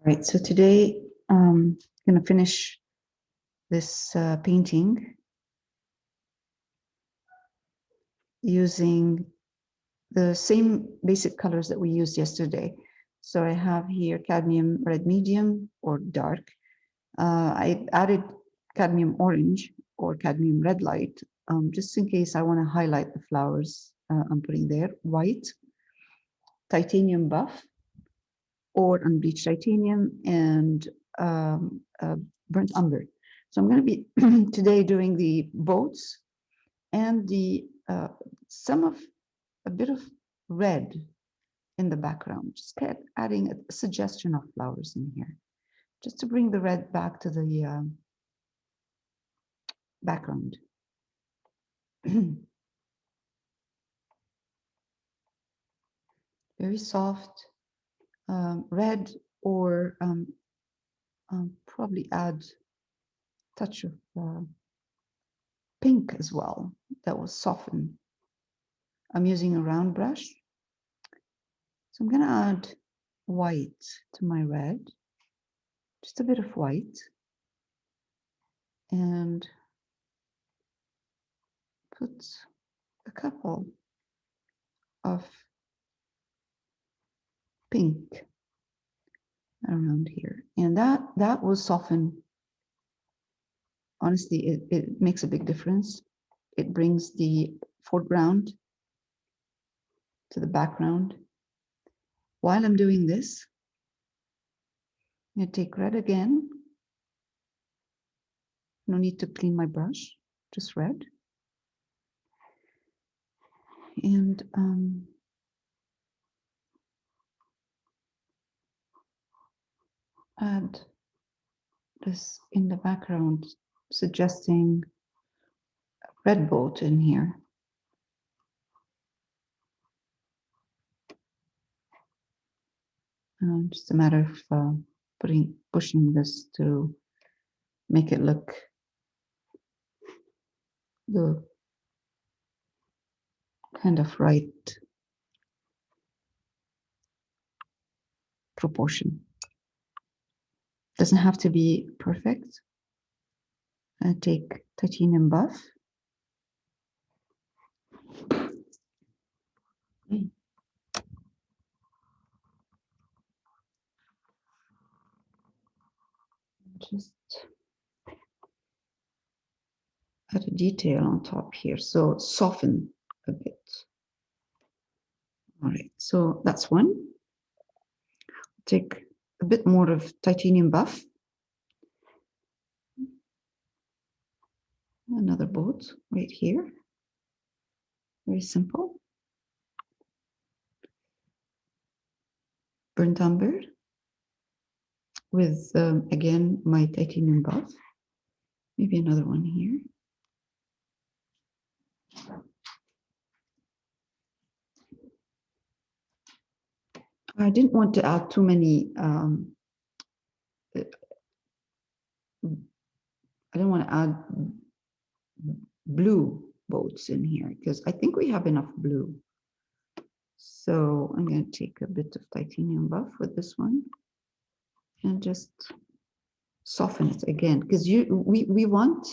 Right, so today I'm going to finish this painting using the same basic colors that we used yesterday. So I have here cadmium red medium or dark. I added cadmium orange or cadmium red light, just in case I want to highlight the flowers I'm putting there. White, titanium buff, or unbleached titanium, and burnt umber. So I'm going to be today doing the boats and the some of a bit of red in the background, just adding a suggestion of flowers in here, just to bring the red back to the background. Very soft red, or probably add touch of pink as well. That will soften. I'm using a round brush. So I'm going to add white to my red, just a bit of white, and put a couple of pink around here. And that will soften. Honestly, it makes a big difference. It brings the foreground to the background. While I'm doing this, I'm going to take red again. No need to clean my brush, just red. And add this in the background, suggesting a red boat in here. Just a matter of pushing this to make it look the kind of right proportion. Doesn't have to be perfect. I take titanium buff. Just add a detail on top here, so soften a bit. All right, so that's one. Take a bit more of titanium buff. Another boat right here. Very simple. Burnt umber with, again, my titanium buff. Maybe another one here. I didn't want to add too many, I don't want to add blue boats in here because I think we have enough blue. So I'm going to take a bit of titanium buff with this one and just soften it again, because we want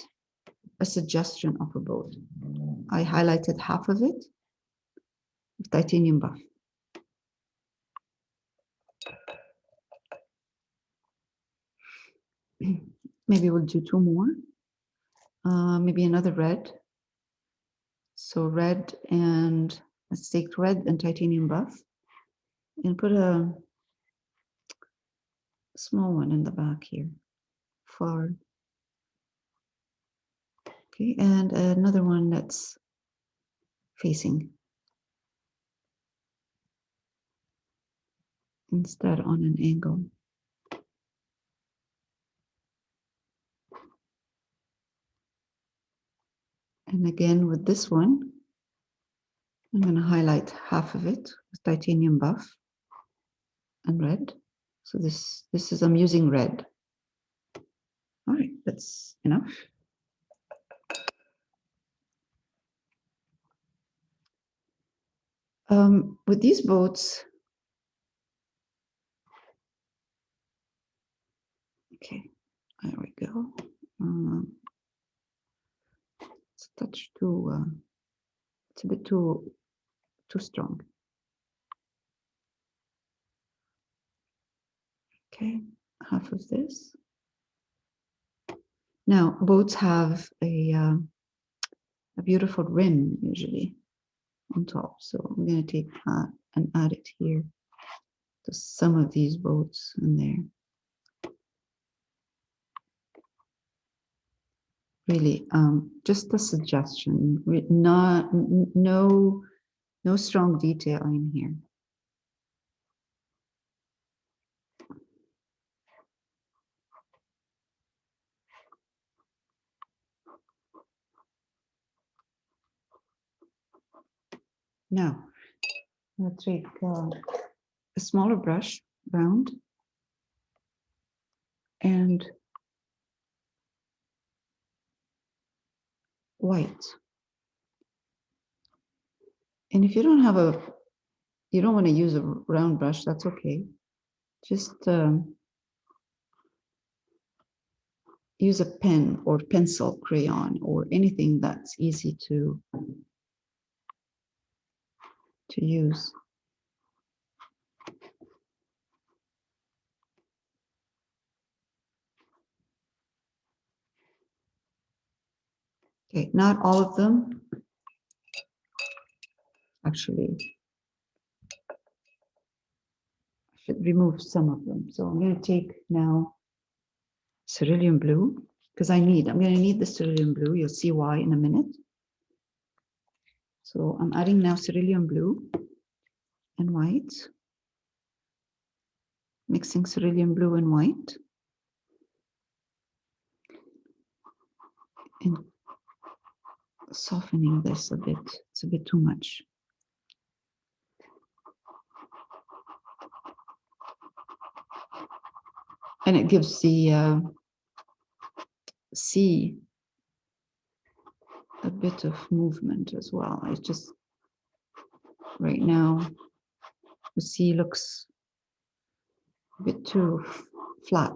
a suggestion of a boat. I highlighted half of it with titanium buff. Maybe we'll do two more. Maybe another red. So red, and let's take red and titanium buff and put a small one in the back here. Far. Okay, and another one that's facing instead on an angle. And again with this one, I'm going to highlight half of it with titanium buff and red. So this is, I'm using red. All right, that's enough. With these boats, Okay, there we go. It's a touch too, it's a bit too strong. Okay, half of this. Now, boats have a beautiful rim usually on top. So I'm going to take that and add it here to some of these boats in there. Really, just a suggestion, no strong detail in here. Now, I'll take a smaller brush, round, and white. And if you don't have you don't want to use a round brush, that's okay. Just use a pen or pencil, crayon, or anything that's easy to use. Okay, not all of them. Actually, I should remove some of them. So I'm going to take now cerulean blue, because I'm going to need the cerulean blue. You'll see why in a minute. So I'm adding now cerulean blue and white, mixing cerulean blue and white, and softening this a bit. It's a bit too much. And it gives the sea a bit of movement as well. It's just right now the sea looks a bit too flat.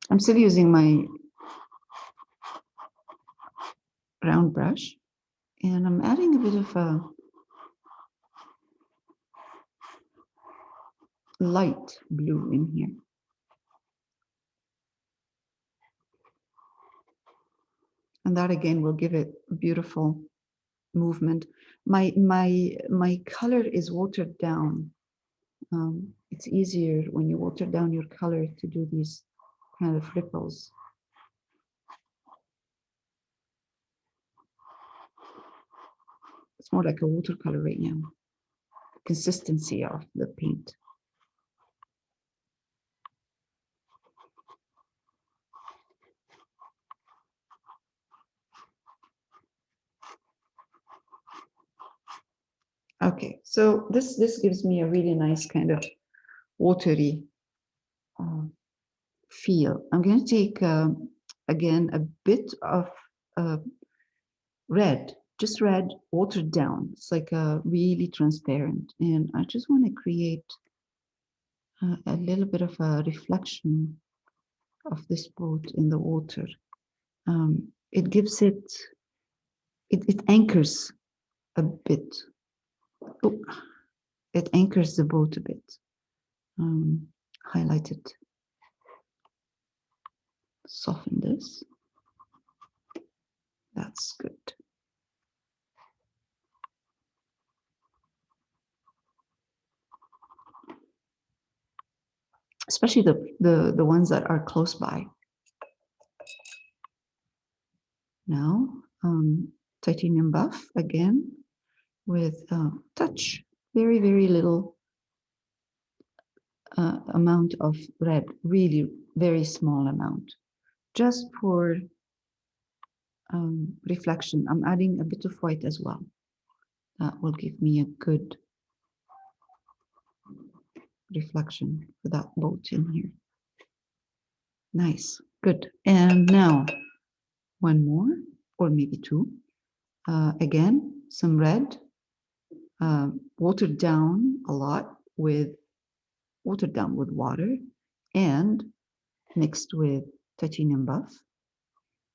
I'm still using my round brush, and I'm adding a bit of a light blue in here. And that again will give it a beautiful movement. My color is watered down. It's easier when you water down your color to do these kind of ripples. It's more like a watercolor right now. Consistency of the paint. Okay, so this gives me a really nice kind of watery feel. I'm going to take again a bit of red, just red, watered down. It's like a really transparent, and I just want to create a little bit of a reflection of this boat in the water. It gives it anchors a bit. Oh, it anchors the boat a bit. Highlight it. Soften this. That's good. Especially the ones that are close by. Now, titanium buff again with touch, very, very little amount of red, really very small amount, just for reflection. I'm adding a bit of white as well. That will give me a good reflection for that boat in here. Nice, good. And now one more, or maybe two. Again, some red, watered down a lot with water and mixed with titanium buff.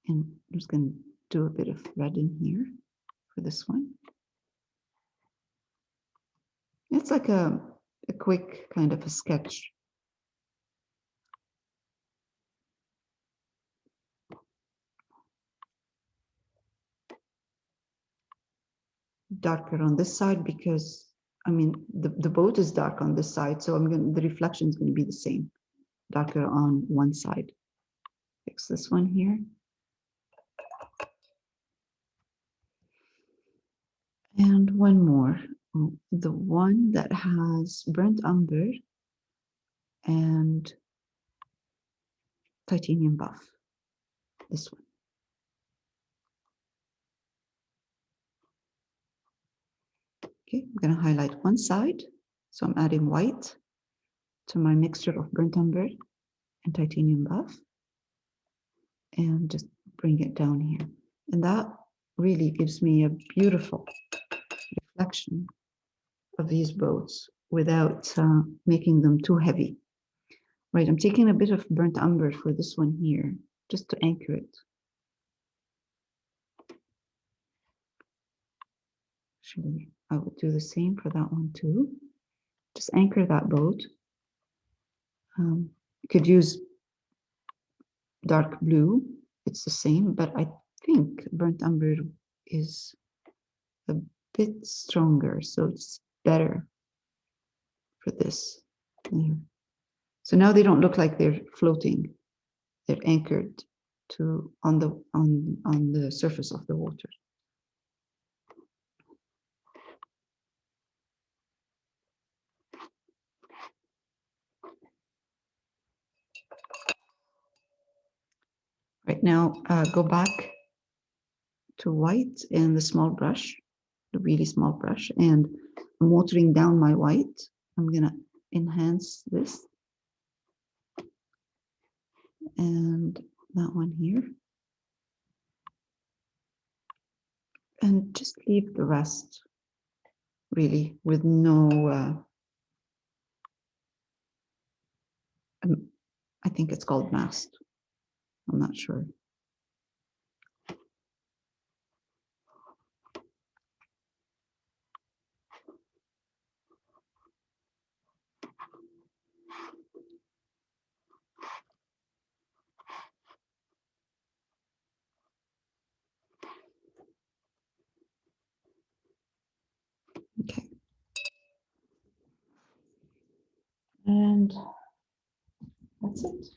And I'm just going to do a bit of red in here for this one. It's like a quick kind of a sketch. Darker on this side because, I mean, the boat is dark on this side, so the reflection is going to be the same, darker on one side. Fix this one here. And one more, the one that has burnt umber and titanium buff, this one. Okay, I'm going to highlight one side. So I'm adding white to my mixture of burnt umber and titanium buff and just bring it down here. And that really gives me a beautiful reflection of these boats without making them too heavy. Right, I'm taking a bit of burnt umber for this one here, just to anchor it. Actually, I would do the same for that one too. Just anchor that boat. You could use dark blue, it's the same, but I think burnt umber is a bit stronger, so it's better for this. So now they don't look like they're floating; they're anchored to on the surface of the water. Right now, go back to white and the small brush, the really small brush, and I'm watering down my white. I'm gonna enhance this and that one here. And just leave the rest really with no, I think it's called mast. I'm not sure. Okay. And that's it.